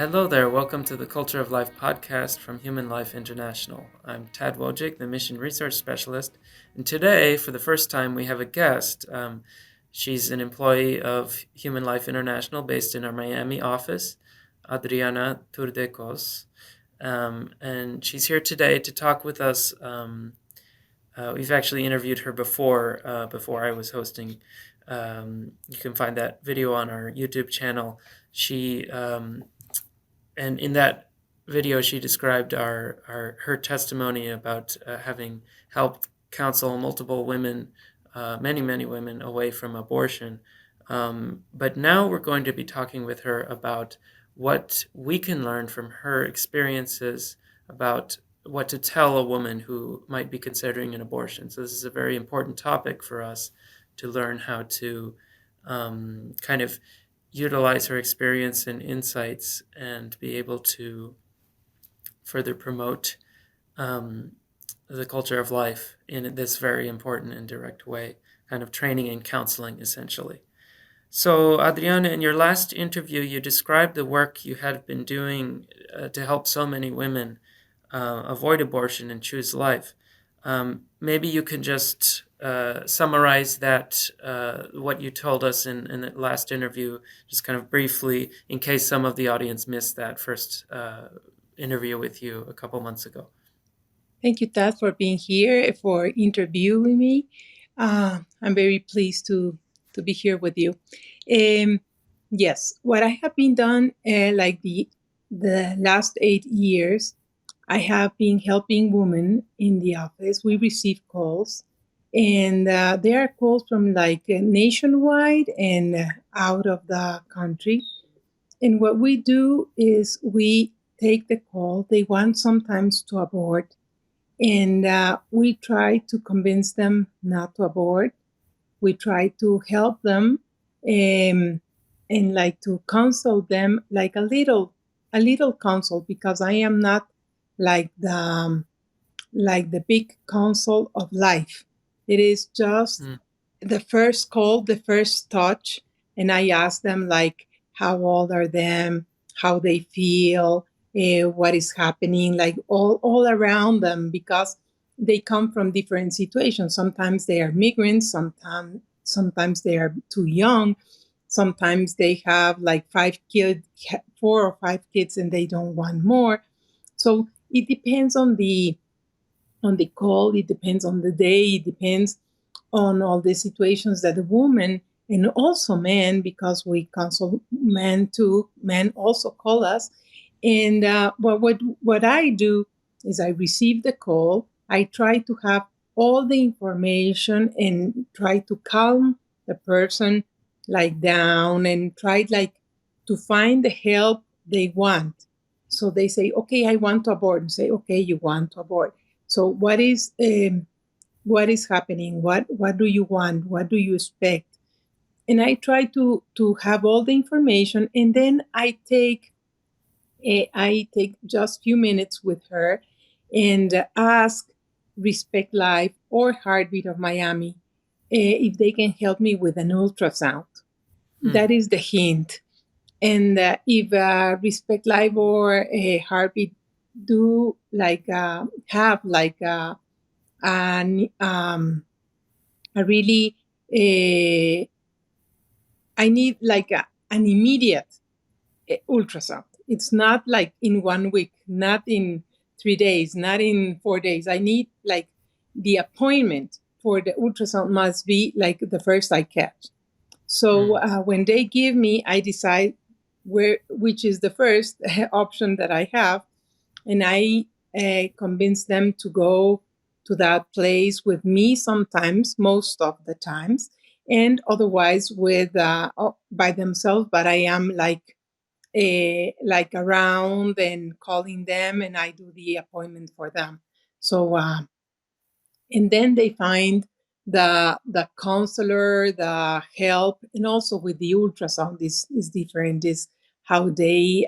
Hello there, welcome to the Culture of Life podcast from Human Life International. I'm Tad Wojcik, the Mission Research Specialist, and today, for the first time, we have a guest. She's an employee of Human Life International based in our Miami office, Adriana Thurdekoos, and she's here today to talk with us. We've actually interviewed her before I was hosting. You can find that video on our YouTube channel. And in that video, she described her testimony about having helped counsel multiple women, many women, away from abortion. But now we're going to be talking with her about what we can learn from her experiences about what to tell a woman who might be considering an abortion. So this is a very important topic for us to learn how to kind of utilize her experience and insights and be able to further promote the culture of life in this very important and direct way, kind of training and counseling, essentially. So, Adriana, in your last interview, you described the work you had been doing to help so many women avoid abortion and choose life. Maybe you can just summarize that, what you told us in the last interview, just kind of briefly, in case some of the audience missed that first interview with you a couple months ago. Thank you, Tad, for being here, for interviewing me. I'm very pleased to be here with you. Yes, what I have been done, like the last 8 years, I have been helping women in the office. We receive calls, and there are calls from like nationwide and out of the country. And what we do is we take the call. They want sometimes to abort, and we try to convince them not to abort. We try to help them and like to counsel them, like a little counsel, because I am not like the big counsel of life. It is just the first call, the first touch, and I ask them like how old are them, how they feel, what is happening, like all around them, because they come from different situations. Sometimes they are migrants, sometimes they are too young, sometimes they have like 4 or 5 kids, and they don't want more. So it depends on the call, it depends on the day, it depends on all the situations that the woman, and also men, because we counsel men too, men also call us. And what I do is I receive the call, I try to have all the information and try to calm the person like down and try like to find the help they want. So they say, okay, I want to abort. And say, okay, you want to abort. So what is happening? What do you want? What do you expect? And I try to have all the information, and then I take just few minutes with her and ask Respect Life or Heartbeat of Miami if they can help me with an ultrasound. That is the hint. And if Respect Life or Heartbeat do like have like a really I need like an immediate ultrasound. It's not like in 1 week, not in 3 days, not in 4 days. I need like the appointment for the ultrasound must be like the first I catch. So when they give me, I decide which is the first option that I have, and I convince them to go to that place with me sometimes, most of the times, and otherwise with by themselves. But I am like around and calling them, and I do the appointment for them. So and then they find the counselor, the help, and also with the ultrasound is different. Is how they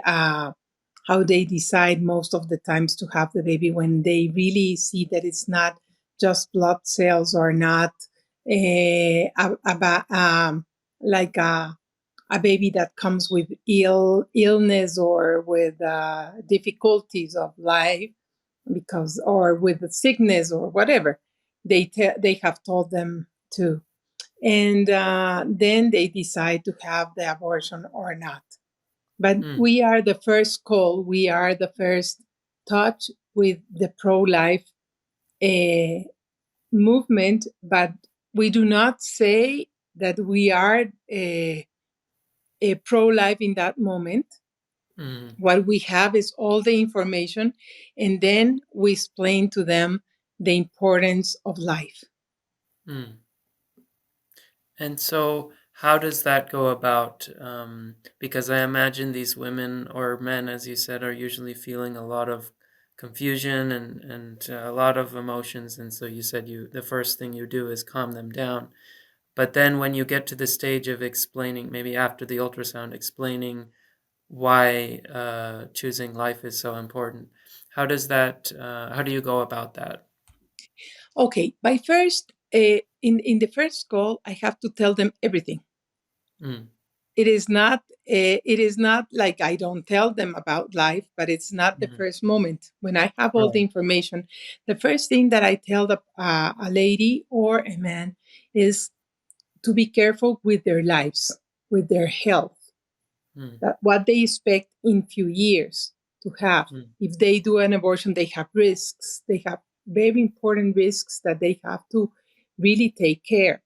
decide most of the times to have the baby, when they really see that it's not just blood cells or not about like a a baby that comes with illness or with difficulties of life, because or with sickness or whatever, they have told them to, and then they decide to have the abortion or not. But Mm. we are the first call, we are the first touch with the pro-life uh, movement, but we do not say that we are pro-life in that moment. Mm. What we have is all the information, and then we explain to them the importance of life. Mm. And so, how does that go about? Because I imagine these women or men, as you said, are usually feeling a lot of confusion and a lot of emotions. And so, you said the first thing you do is calm them down. But then, when you get to the stage of explaining, maybe after the ultrasound, explaining why choosing life is so important, how does that? How do you go about that? Okay, by first, in the first call, I have to tell them everything. Mm. It is not like I don't tell them about life, but it's not the Mm. first moment. When I have all the Right. information, the first thing that I tell a lady or a man is to be careful with their lives, with their health, Mm. that what they expect in few years to have. Mm. If they do an abortion, they have risks. They have very important risks that they have to really take care.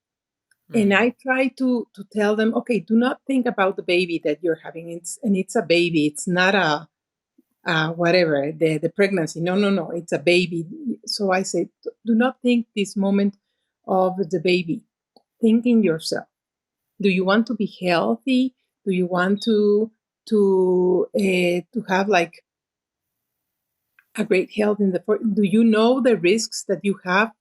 And Mm. I try to tell them, okay, do not think about the baby that you're having. It's a baby. It's not whatever the pregnancy. No, no, no. It's a baby. So I say, do not think this moment of the baby. Think in yourself. Do you want to be healthy? Do you want to have like a great health in the? Do you know the risks that you have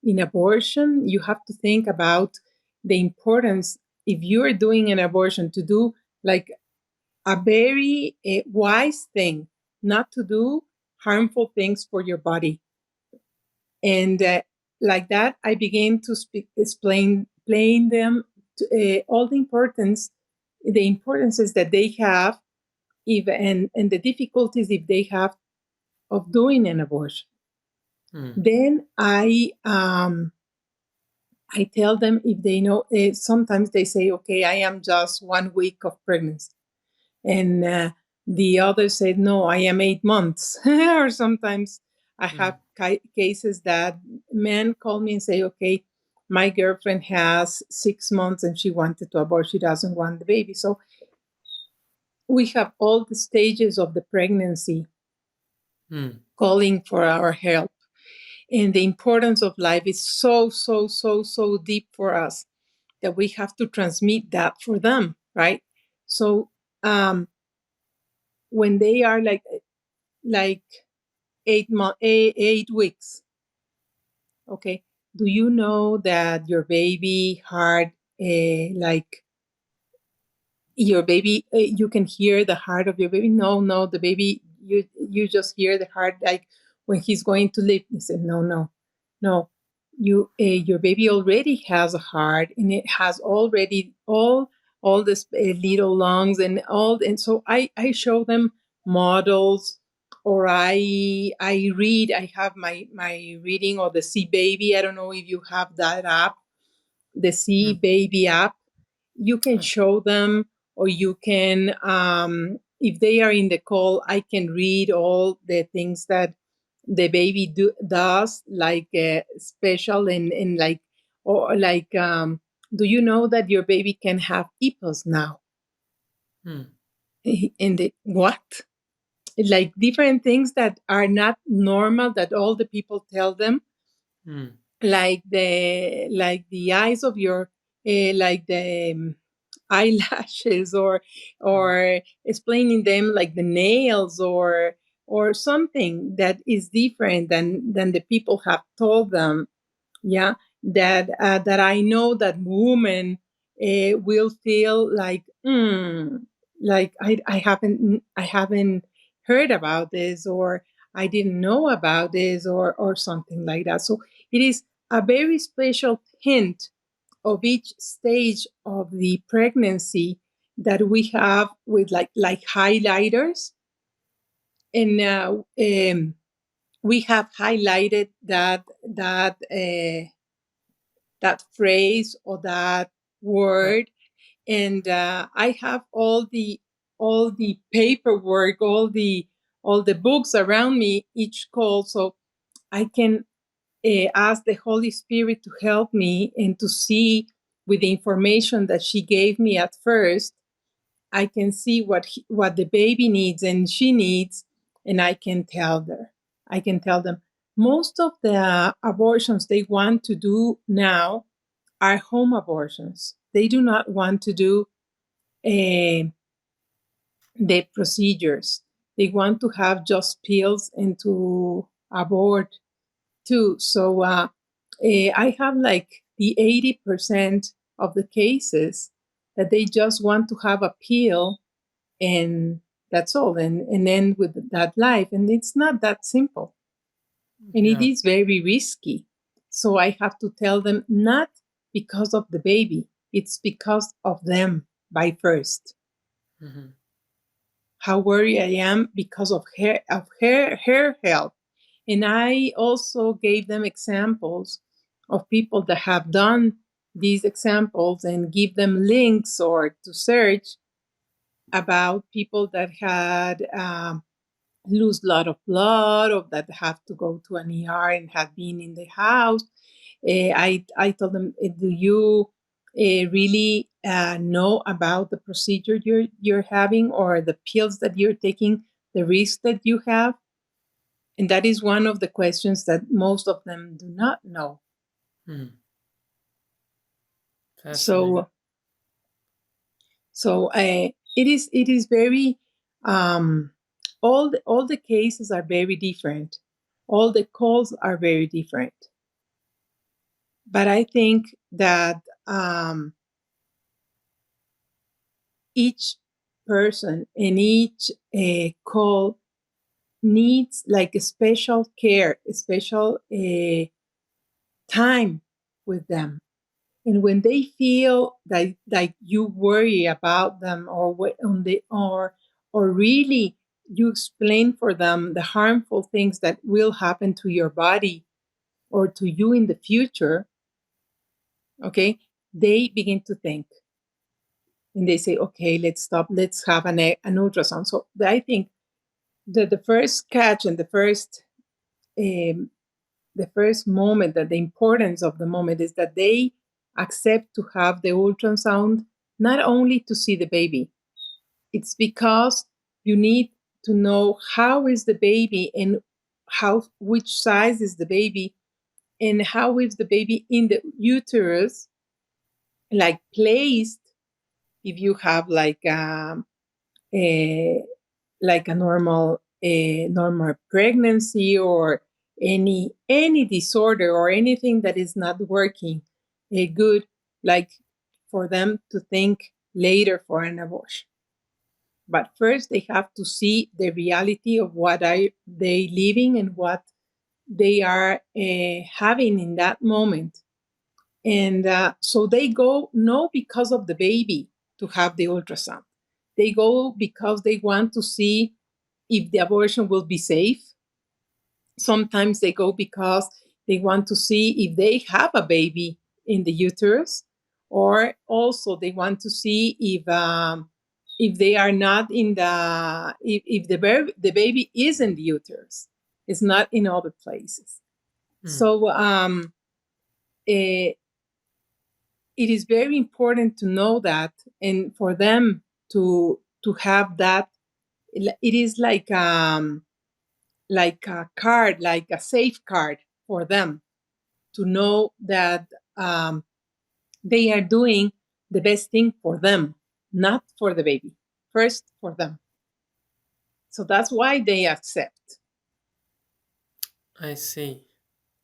in abortion? You have to think about the importance, if you are doing an abortion, to do like a very wise thing, not to do harmful things for your body. And like that, I begin to explain them all the importances that they have, if and the difficulties if they have of doing an abortion. Mm. Then I tell them, if they know. Sometimes they say, "Okay, I am just 1 week of pregnancy," and the other said, "No, I am 8 months." Or sometimes I have Mm. cases that men call me and say, "Okay, my girlfriend has 6 months and she wanted to abort. She doesn't want the baby." So we have all the stages of the pregnancy Mm. calling for our help. And the importance of life is so, so, so, so deep for us that we have to transmit that for them, right? So when they are like 8 weeks, okay, do you know that your baby heart, like your baby, you can hear the heart of your baby? No, no, the baby, you just hear the heart like when he's going to live. They said, no, no, no, your baby already has a heart, and it has already all this little lungs and all. And so I show them models, or I read. I have my reading, or the See Baby. I don't know if you have that app, the See Mm. Baby app. You can show them, or you can, if they are in the call, I can read all the things that the baby does, like special, and like, or like, do you know that your baby can have hippos now? Mm. And what? Like different things that are not normal, that all the people tell them, Mm. like the eyes of your, like the eyelashes, Mm. or explaining them like the nails, or something that is different than the people have told them. Yeah, that I know that woman will feel like I haven't heard about this, or I didn't know about this, or something like that. So it is a very special hint of each stage of the pregnancy, that we have with like highlighters, and we have highlighted that phrase or that word, and I have all the paperwork, all the books around me each call, so I can ask the Holy Spirit to help me and to see with the information that she gave me at first. I can see what the baby needs and she needs, and I can tell her. I can tell them. Most of the abortions they want to do now are home abortions. They do not want to do uh, the procedures. They want to have just pills and to abort too. So I have like the 80% of the cases that they just want to have a pill, and that's all, and end with that life. And it's not that simple. And it Yeah. is very risky. So I have to tell them, not because of the baby, it's because of them by first. Hmm. How worried I am because of her health. And I also gave them examples of people that have done these examples and give them links or to search about people that had lose a lot of blood or that have to go to an ER and have been in the house. I told them, do you really know about the procedure you're having or the pills that you're taking, the risk that you have? And that is one of the questions that most of them do not know. Hmm. Fascinating. So it is very all the cases are very different. All the calls are very different. But I think that each person and each call needs like a special care, a special time with them. And when they feel that like you worry about them or really you explain for them the harmful things that will happen to your body or to you in the future, okay, they begin to think and they say, okay, let's stop, let's have an ultrasound. So I think that the first catch and um, the first moment, that the importance of the moment is that they accept to have the ultrasound, not only to see the baby. It's because you need to know how is the baby and which size is the baby and how is the baby in the uterus, like placed, if you have a like a normal pregnancy or any disorder or anything that is not working good, like for them to think later for an abortion. But first they have to see the reality of what are they living and what they are having in that moment. And so they go no because of the baby to have the ultrasound. They go because they want to see if the abortion will be safe. Sometimes they go because they want to see if they have a baby in the uterus, or also they want to see if they are not in if the baby is in the uterus, it's not in other places. Hmm. So it is very important to know that, and for them to have that. It is like a card, like a safe card for them to know that they are doing the best thing for them, not for the baby, first for them. So that's why they accept. I see.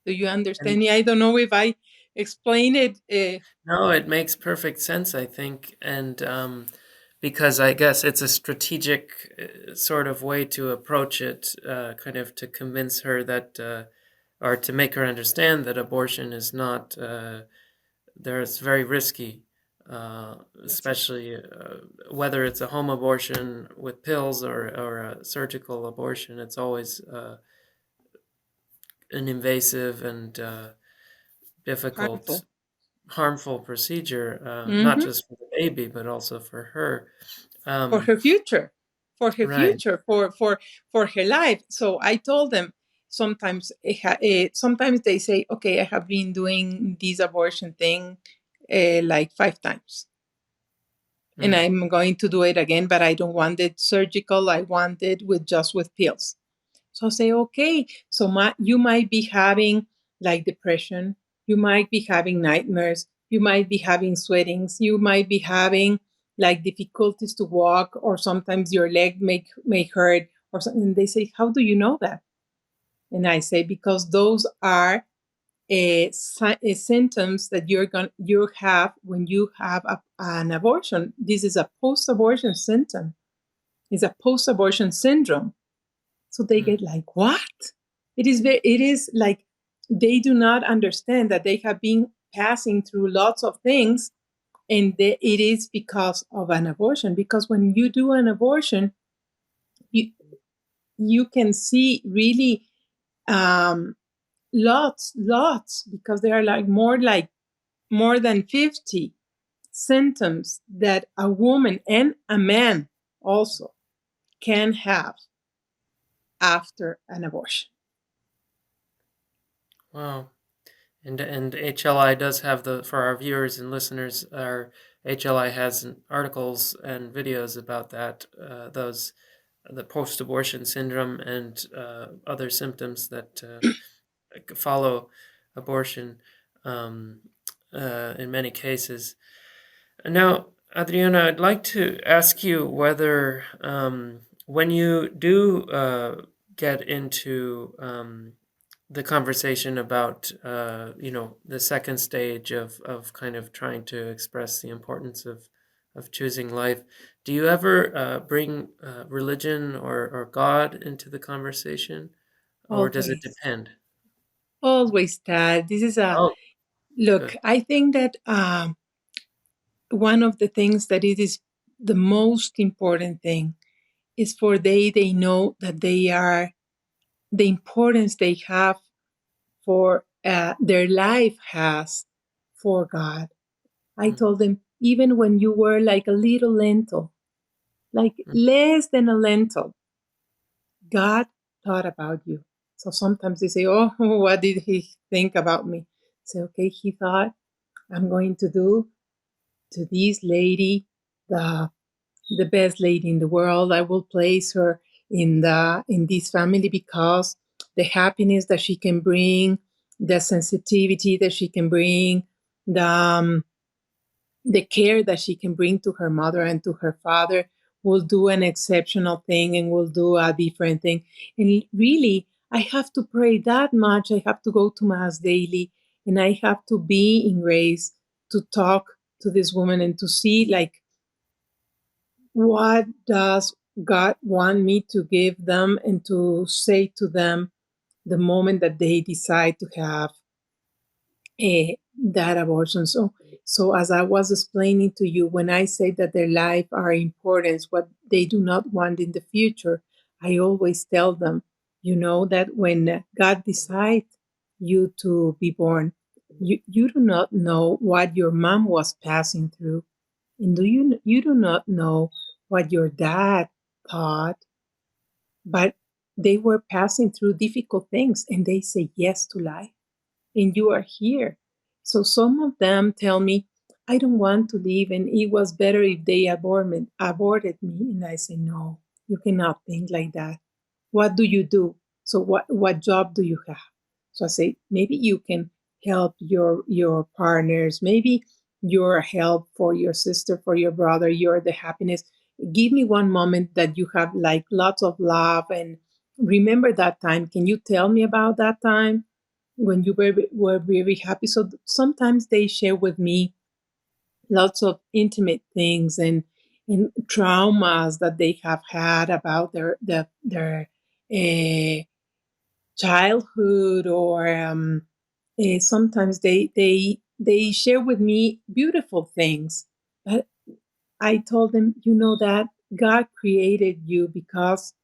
Do you And understand me? I don't know if I explain it. no, it makes perfect sense, I think. And because I guess it's a strategic sort of way to approach it, kind of to convince her that, or to make her understand that abortion is not, there it's very risky. That's it. especially whether it's a home abortion with pills or a surgical abortion. It's always an invasive and difficult, Harmful. harmful procedure, not Hmm. just for the baby, but also for her. For Um, her future, for her right. future, for her life. So I told them sometimes sometimes they say, okay, I have been doing this abortion thing like 5 times, and Mm, I'm going to do it again, but I don't want it surgical. I want it with just with pills. So I say, okay, so you might be having like depression, you might be having nightmares, you might be having sweatings, you might be having like difficulties to walk, or sometimes your leg may hurt or something. And they say, how do you know that? And I say, because those are symptoms that you have when you have an abortion. This is a post-abortion symptom. It's a post-abortion syndrome. So they mm. get like, what? It is like they do not understand that they have been passing through lots of things, and it is because of an abortion. Because when you do an abortion, you you can see really um, lots, because there are like more than 50 symptoms that a woman and a man also can have after an abortion. Wow. And HLI does have the, for our viewers and listeners, our HLI has articles and videos about that, those, the post-abortion syndrome and other symptoms that follow abortion um, in many cases. Now, Adriana, I'd like to ask you whether when you do get into the conversation about the second stage of kind of trying to express the importance of choosing life, do you ever bring religion or God into the conversation, or does it Always, depend? always that. This is a Oh, look. good. I think that one of the things that it is the most important thing is for they know that they are the importance they have for their life has for God. I Mm, told them, even when you were like a little lentil, like mm, less than a lentil, God thought about you. So sometimes they say, oh, what did he think about me? Say, okay, he thought I'm going to do to this lady the the best lady in the world. I will place her in this family because the happiness that she can bring, the sensitivity that she can bring, the care that she can bring to her mother and to her father, will do an exceptional thing and will do a different thing. And really, I have to pray that much. I have to go to mass daily, and I have to be in grace to talk to this woman and to see like, what does God want me to give them and to say to them the moment that they decide to have that abortion? So as I was explaining to you, when I say that their life are important, what they do not want in the future, I always tell them, you know, that when God decides you to be born, you do not know what your mom was passing through, and you do not know what your dad thought, but they were passing through difficult things and they say yes to life, and you are here. So some of them tell me, I don't want to live, and it was better if they aborted me. And I say, no, you cannot think like that. What do you do? So what job do you have? So I say, maybe you can help your partners. Maybe you're a help for your sister, for your brother. You're the happiness. Give me one moment that you have like lots of love and remember that time. Can you tell me about that time when you were very happy? So sometimes they share with me lots of intimate things and traumas that they have had about their uh, childhood, or sometimes they share with me beautiful things. But I told them, that God created you because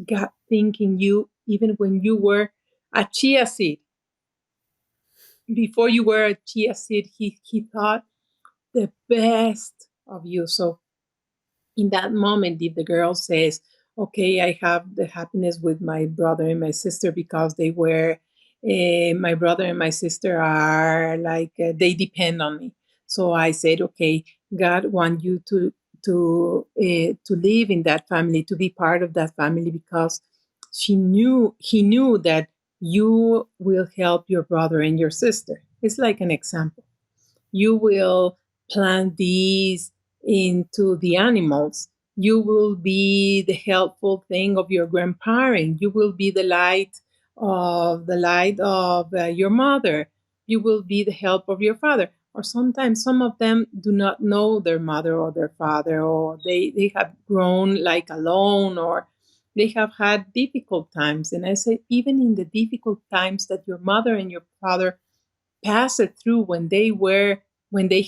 God thinking you even when you were a chia seed. Before you were a chia seed, he thought the best of you. So in that moment, if the girl says, okay, I have the happiness with my brother and my sister because they were, my brother and my sister are like, they depend on me. So I said, okay, God want you to live in that family, to be part of that family, because he knew that you will help your brother and your sister. It's like an example. You will plant these into the animals. You will be the helpful thing of your grandparent. You will be the light of your mother. You will be the help of your father. Or sometimes some of them do not know their mother or their father, or they have grown like alone, or they have had difficult times. And I say, even in the difficult times that your mother and your father passed it through when they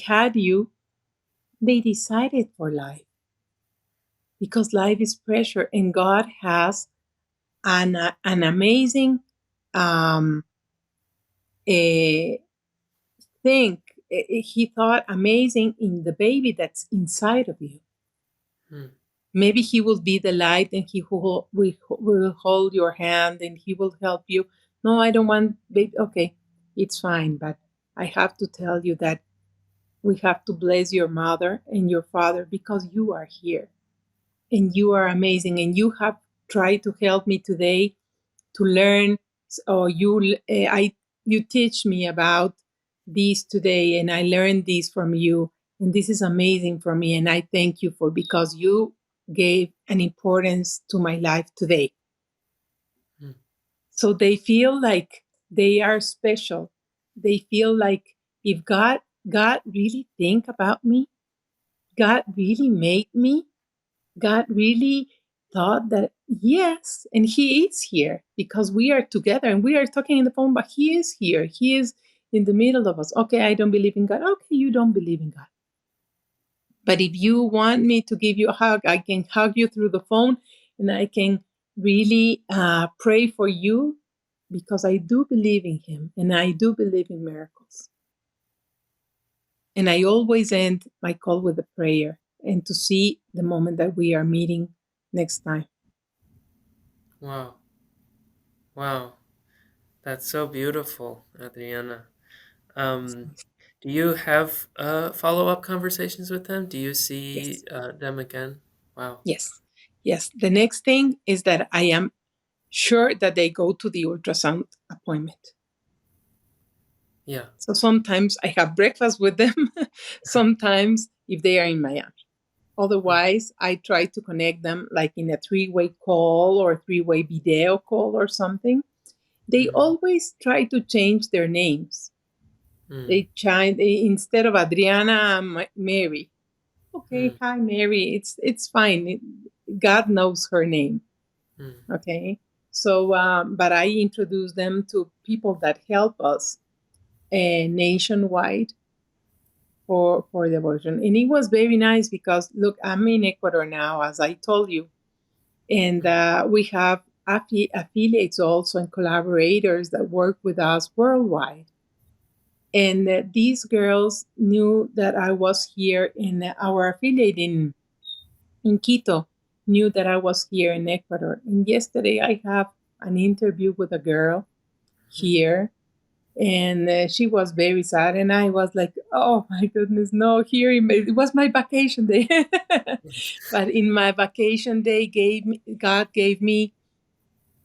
had you, they decided for life, because life is pressure, and God has an amazing um a thing. He thought amazing in the baby that's inside of you. Mm. Maybe he will be the light, and will hold your hand, and he will help you. No, I don't want baby. Okay, it's fine, but I have to tell you that we have to bless your mother and your father, because you are here and you are amazing, and you have tried to help me today to learn. Or you teach me about this today, and I learned this from you, and this is amazing for me, and I thank you for, because you gave an importance to my life today. Mm. So they feel like they are special. They feel like, if God really think about me, God really made me. God really thought that, yes, and He is here, because we are together and we are talking in the phone, but He is here. He is in the middle of us. Okay, I don't believe in God. Okay, you don't believe in God. But if you want me to give you a hug, I can hug you through the phone, and I can really pray for you, because I do believe in Him and I do believe in miracles. And I always end my call with a prayer, and to see the moment that we are meeting next time. Wow. Wow. That's so beautiful, Adriana. Um, do you have follow-up conversations with them? Do you see Yes, them again? Wow. yes, yes. The next thing is that I am sure that they go to the ultrasound appointment. Yeah. So sometimes I have breakfast with them, sometimes if they are in Miami. Mm. Otherwise, I try to connect them like in a three-way call or three-way video call or something. They Mm-hmm. always try to change their names. Mm. Instead of Adriana, Mary. Okay, Mm. hi Mary. It's fine. God knows her name. Mm. Okay, so but I introduce them to people that help us nationwide for the abortion, and it was very nice, because look, I'm in Ecuador now, as I told you, and Mm. we have affiliates also and collaborators that work with us worldwide. And these girls knew that I was here, in our affiliate in Quito, knew that I was here in Ecuador. And yesterday I have an interview with a girl Mm. here, and she was very sad. And I was like, oh my goodness, no, here it was my vacation day. But in my vacation day, God gave me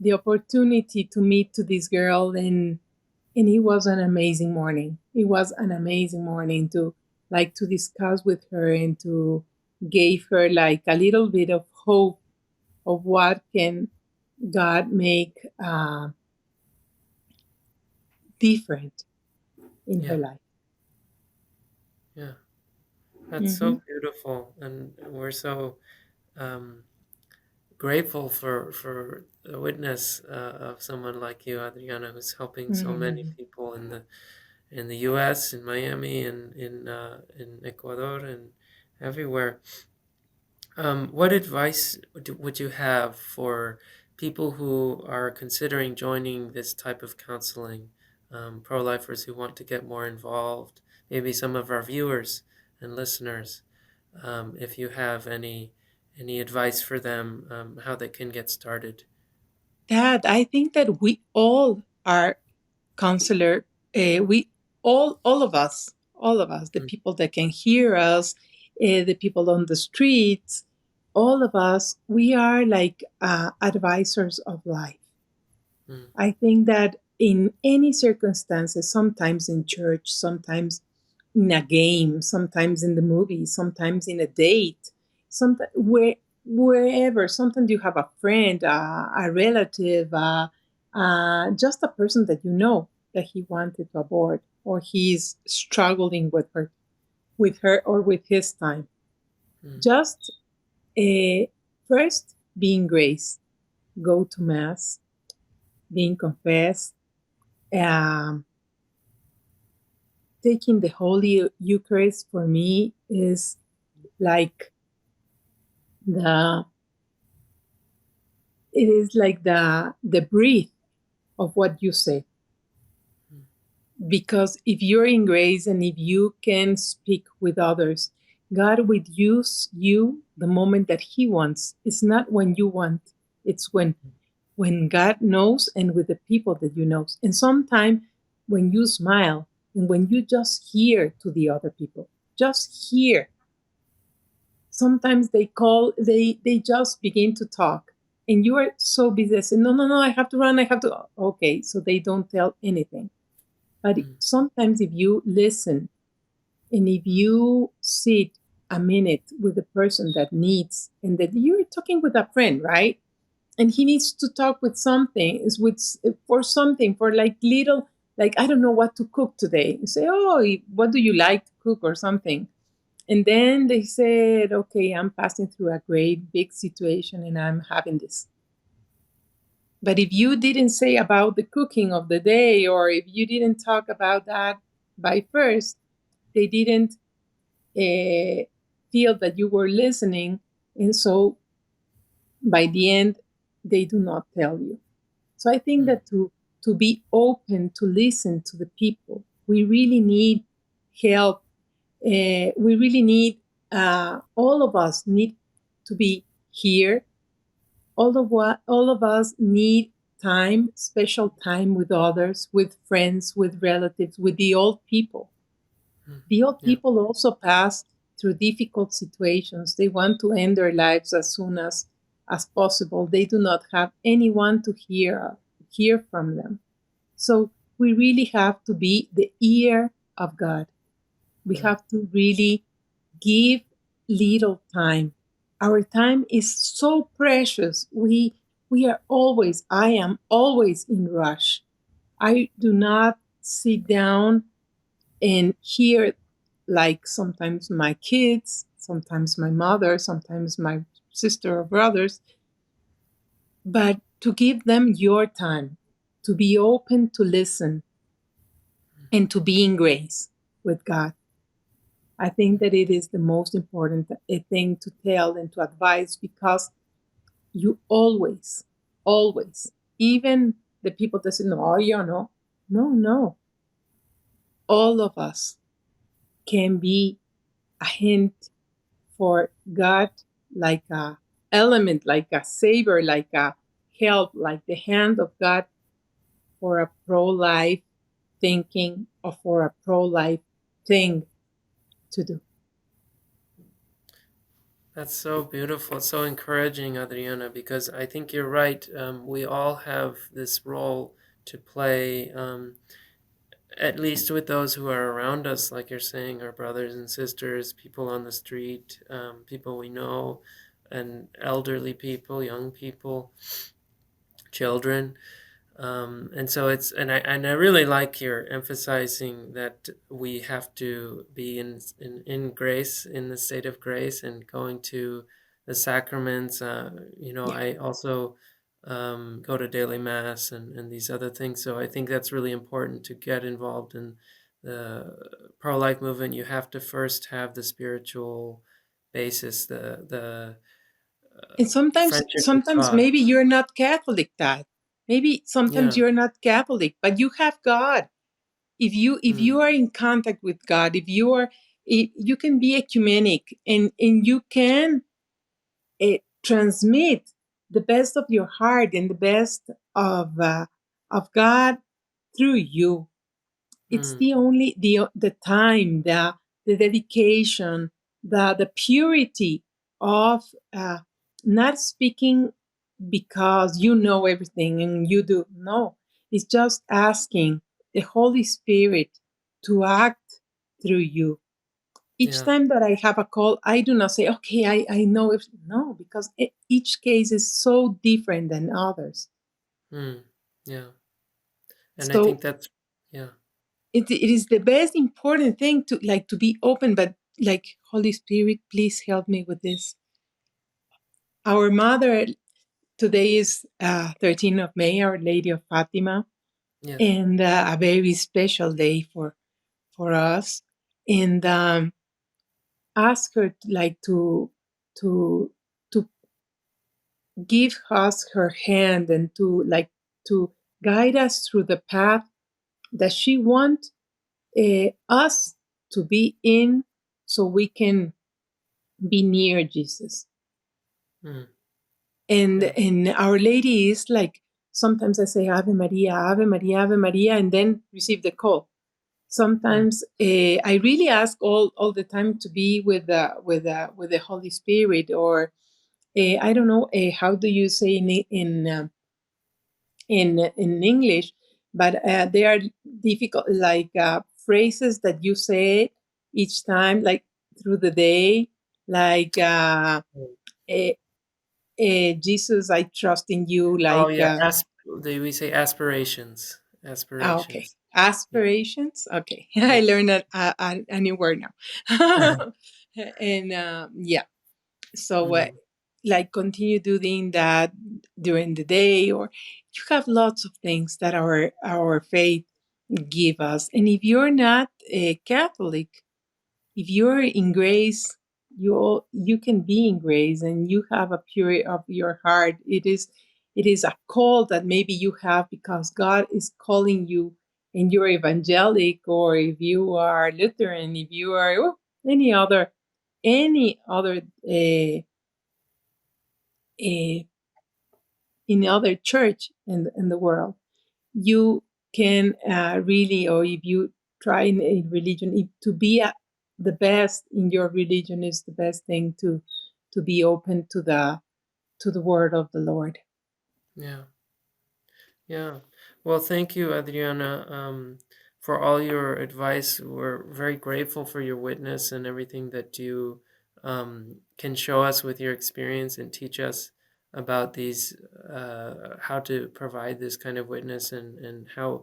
the opportunity to meet to this girl, and it was an amazing morning. It was an amazing morning to discuss with her, and to give her like a little bit of hope of what can God make different in her Yeah. life. Yeah. That's Mm-hmm. so beautiful, and we're so um, grateful for the witness of someone like you, Adriana, who's helping so many Mm-hmm. people in the U.S., in Miami, and in Ecuador, and everywhere. What advice would you have for people who are considering joining this type of counseling, pro-lifers who want to get more involved? Maybe some of our viewers and listeners, if you have any advice for them, how they can get started. That I think that we all are counselor. We all of us, the Mm, people that can hear us, the people on the streets, all of us, we are like advisors of life. mm, I think that in any circumstances, sometimes in church, sometimes in a game, sometimes in the movie, sometimes in a date, sometimes wherever, sometimes you have a friend, a relative, just a person that you know that he wanted to abort or he's struggling with her or with his time. mm, Just first, being grace, go to mass, being confessed, um, taking the Holy Eucharist for me is like the it is like the breath of what you say. mm, Because if you're in grace and if you can speak with others, God will use you the moment that He wants. It's not when you want. It's when God knows and with the people that you know. And sometimes when you smile and when you just hear to the other people, just hear. Sometimes they just begin to talk and you are so busy. They say, no, I have to run, I have to. Okay, so they don't tell anything. But mm, sometimes if you listen and if you sit a minute with the person that needs, and that you're talking with a friend, right? And he needs to talk with something, is with for something, for like little, like I don't know what to cook today. You say, oh, what do you like to cook or something? And then they said, okay, I'm passing through a great big situation and I'm having this. But if you didn't say about the cooking of the day, or if you didn't talk about that by first, they didn't uh, feel that you were listening. And so by the end, they do not tell you. So I think mm, that to be open to listen to the people, we really need help. We really need, all of us need to be here. All of us need time, special time with others, with friends, with relatives, with the old people. mm. The old Yeah. people also pass through difficult situations. They want to end their lives as soon as possible. They do not have anyone to hear from them. So we really have to be the ear of God. We Right. have to really give little time. Our time is so precious. We are always, I am always in rush. I do not sit down and hear, like sometimes my kids, sometimes my mother, sometimes my sister or brothers, but to give them your time, to be open to listen and to be in grace with God. I think that it is the most important thing to tell and to advise, because you always, even the people that say, no, you know, no, all of us can be a hint for God, like a element, like a savior, like a help, like the hand of God for a pro-life thinking or for a pro-life thing to do. That's so beautiful. It's so encouraging, Adriana, because I think you're right. We all have this role to play, at least with those who are around us, like you're saying, our brothers and sisters, people on the street, people we know, and elderly people, young people, children. And so and I really like your emphasizing that we have to be in grace, in the state of grace, and going to the sacraments. Yeah. I also go to daily mass and these other things. So I think that's really important to get involved in the pro life movement. You have to first have the spiritual. basis, the And sometimes, friendship with God. maybe you're not Catholic, Dad. Maybe sometimes Yeah. you're not Catholic, but you have God. If Mm, you are in contact with God, if you can be ecumenic, and you can transmit the best of your heart and the best of God through you. It's mm, the only the time, the dedication, the purity of not speaking because you know everything and you do. No, it's just asking the Holy Spirit to act through you. Each yeah. time that I have a call, I do not say, okay, I know if no, because each case is so different than others. Mm, yeah. And I So think that's, yeah. it is the best important thing to like to be open, but like, Holy Spirit, please help me with this. Our mother today is 13th of May, Our Lady of Fatima, Yes. and a very special day for us. And ask her like to to give us her hand and to guide us through the path that she wants us to be in, so we can be near Jesus. Mm, And yeah. Our Lady is like, sometimes I say Ave Maria, Ave Maria, Ave Maria, and then receive the call. Mm, Sometimes I really ask all the time to be with the Holy Spirit, or I don't know how do you say in English, but they are difficult, like phrases that you say each time, like through the day, like mm. eh, Jesus, I trust in you, Oh, like yeah. Do we say aspirations? okay, Aspirations. Yeah. aspirations. Okay, I Yes. learned a new word now, and yeah. So Mm, like continue doing that during the day, or you have lots of things that our faith give us. And if you're not a Catholic, if you're in grace, you can be in grace and you have a purity of your heart. It is a call that maybe you have because God is calling you, and you're evangelic, or if you are Lutheran, if you are any other uh, uh, in other church in the world, you can really, or if you try in a religion, to be the best in your religion is the best thing to be open to the word of the Lord. yeah. Yeah. Well, thank you, Adriana, for all your advice. We're very grateful for your witness and everything that you can show us with your experience and teach us about these, how to provide this kind of witness, and how,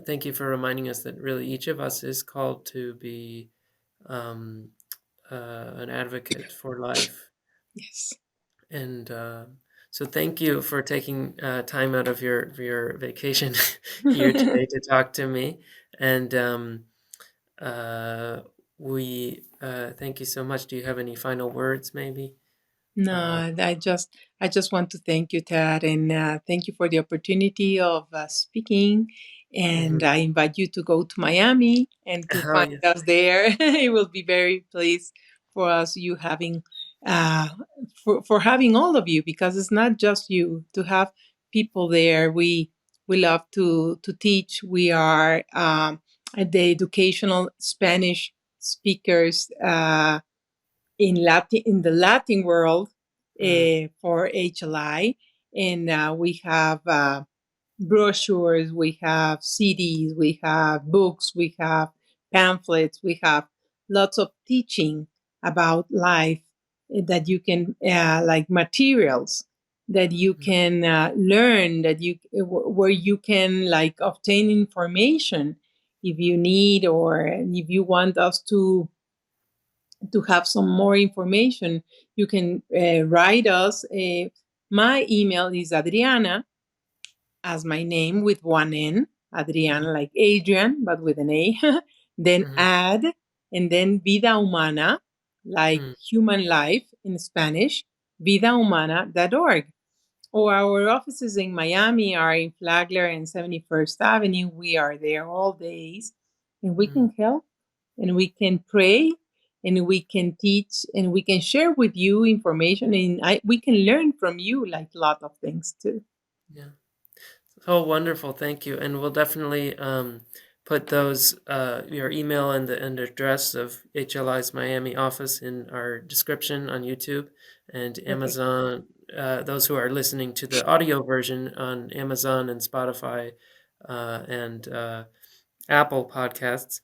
thank you for reminding us that really each of us is called to be um, an advocate for life. Yes. And so, thank you for taking time out of your vacation here today to talk to me. And uh, we thank you so much. Do you have any final words, maybe? No, Uh, I just want to thank you, Tad, and thank you for the opportunity of speaking. And mhm. I invite you to go to Miami and to Oh, find yes. us there. It will be very pleased for us, you having uh, for having all of you, because it's not just you to have people there. We love to teach. We are the educational Spanish speakers. In the Latin world Mm, for HLI, and we have brochures, we have CDs, we have books, we have pamphlets, we have lots of teaching about life that you can like materials that you mm, can learn, that you where you can like obtain information if you need, or if you want us to have some more information, you can write us. My email is Adriana, as my name with one N, mhm, Adriana like Adrian, but with an A, then mhm, add, and then Vida Humana, like Mm, human life in Spanish, vidahumana.org. Or our offices in Miami are in Flagler and 71st Avenue. We are there all days, and we mm, can help, and we can pray, and we can teach, and we can share with you information, and we can learn from you like a lot of things too. yeah. Oh, wonderful. Thank you. And we'll definitely put those your email and the and address of HLI's Miami office in our description on YouTube and Perfect. Amazon. Those who are listening to the audio version on Amazon and Spotify and Apple Podcasts.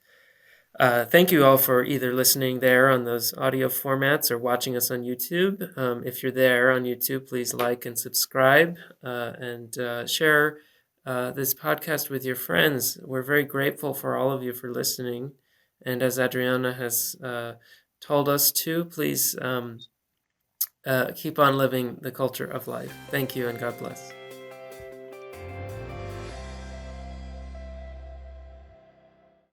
Thank you all for either listening there on those audio formats or watching us on YouTube. If you're there on YouTube, please like and subscribe and share this podcast with your friends. We're very grateful for all of you for listening. And as Adriana has told us to, please keep on living the culture of life. Thank you and God bless.